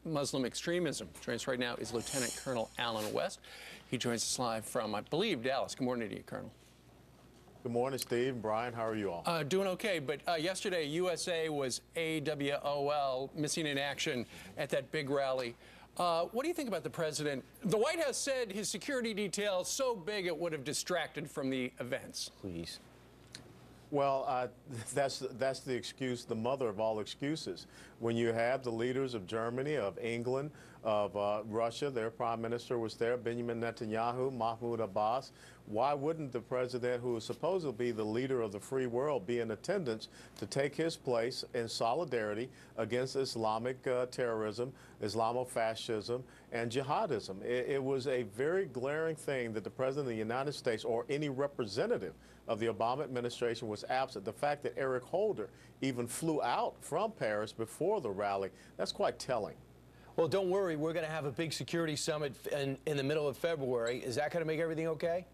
Muslim extremism. Joining us right now is Lieutenant Colonel Col West. He joins us live from, I believe, Dallas. Good morning to you, Colonel. Good morning, Steve. Brian, how are you all? Doing okay, but yesterday USA was AWOL, missing in action at that big rally. What do you think about the president? The White House said his security detail so big it would have distracted from the events. Please. Well, that's the excuse, the mother of all excuses. When you have the leaders of Germany, of England, of Russia, their prime minister was there, Benjamin Netanyahu, Mahmoud Abbas. Why wouldn't the president, who is supposed to be the leader of the free world, be in attendance to take his place in solidarity against Islamic terrorism, Islamofascism, and jihadism? It was a very glaring thing that the president of the United States or any representative of the Obama administration was absent. The fact that Eric Holder even flew out from Paris before the rally, that's quite telling. Well, don't worry, we're going to have a big security summit in the middle of February. Is that going to make everything okay?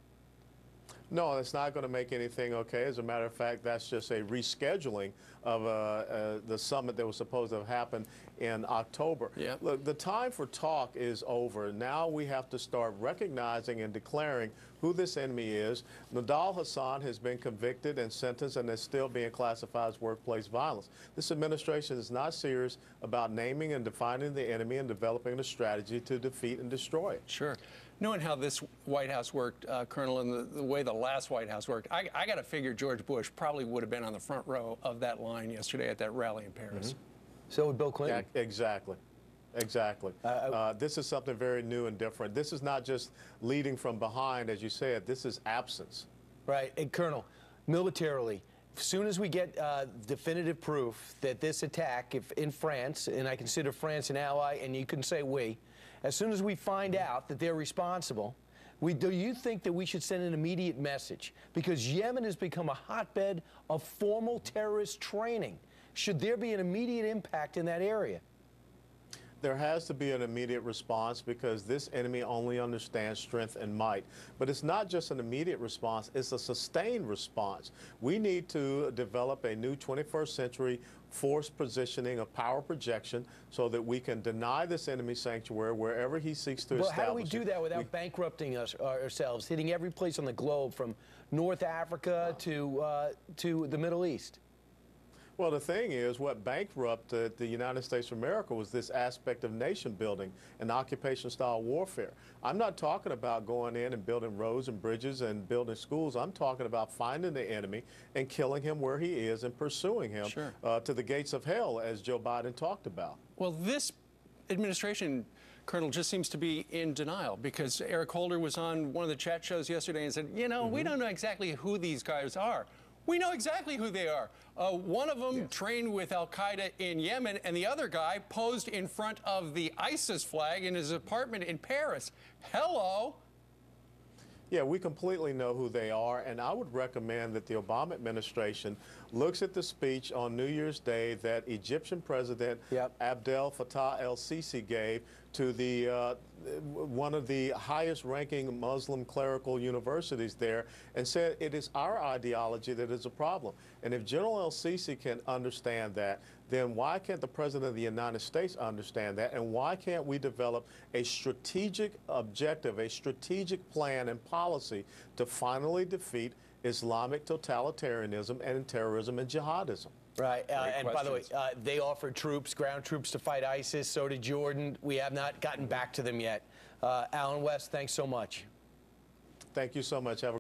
No, it's not going to make anything okay. As a matter of fact, that's just a rescheduling of the summit that was supposed to have happened in October. Yeah. Look, the time for talk is over. Now we have to start recognizing and declaring who this enemy is. Nidal Hasan has been convicted and sentenced and is still being classified as workplace violence. This administration is not serious about naming and defining the enemy and developing a strategy to defeat and destroy it. Sure. Knowing how this White House worked, Colonel, and the way the last White House worked, I got to figure George Bush probably would have been on the front row of that line yesterday at that rally in Paris. Mm-hmm. So would Bill Clinton. Yeah, exactly. Exactly. This is something very new and different. This is not just leading from behind, as you said. This is absence. Right. And Colonel, militarily, as soon as we get definitive proof that this attack, if in France, and I consider France an ally, and you can say we, as soon as we find out that they're responsible, do you think that we should send an immediate message? Because Yemen has become a hotbed of formal terrorist training. Should there be an immediate impact in that area? There has to be an immediate response because this enemy only understands strength and might. But it's not just an immediate response, it's a sustained response. We need to develop a new 21st century force positioning of power projection so that we can deny this enemy sanctuary wherever he seeks to establish it. Well, how do we do that without bankrupting ourselves, hitting every place on the globe from North Africa to the Middle East? Well, the thing is, what bankrupted the United States of America was this aspect of nation building and occupation-style warfare. I'm not talking about going in and building roads and bridges and building schools. I'm talking about finding the enemy and killing him where he is and pursuing him to the gates of hell, as Joe Biden talked about. Well, this administration, Colonel, just seems to be in denial because Eric Holder was on one of the chat shows yesterday and said, you know, we don't know exactly who these guys are. We know exactly who they are. One of them trained with al-Qaeda in Yemen, and the other guy posed in front of the ISIS flag in his apartment in Paris. Hello. Yeah, we completely know who they are, and I would recommend that the Obama administration looks at the speech on New Year's Day that Egyptian President Abdel Fattah el-Sisi gave to the one of the highest-ranking Muslim clerical universities there, and said it is our ideology that is a problem. And if General el-Sisi can understand that, then why can't the President of the United States understand that? And why can't we develop a strategic objective, a strategic plan and policy to finally defeat Islamic totalitarianism and terrorism and jihadism? Right, and by the way, they offered troops, ground troops to fight ISIS, so did Jordan. We have not gotten back to them yet. Col West, thanks so much. Thank you so much. Have a